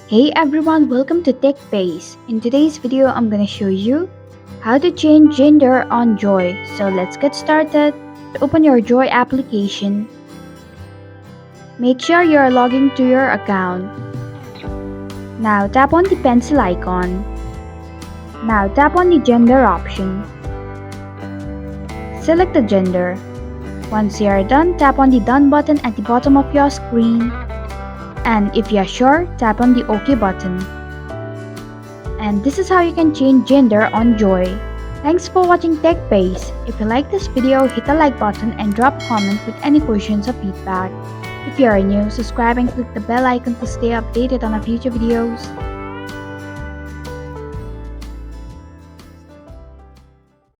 Hey everyone, welcome to TechBase. In today's video, I'm gonna show you how to change gender on JOI. So let's get started. Open your JOI application. Make sure you are logging to your account. Now tap on the pencil icon. Now tap on the gender option. Select the gender. Once you are done, tap on the Done button at the bottom of your screen. And if you are sure, tap on the OK button. And this is how you can change gender on JOI. Thanks for watching TechBase. If you like this video, hit the like button and drop a comment with any questions or feedback. If you are new, subscribe and click the bell icon to stay updated on our future videos.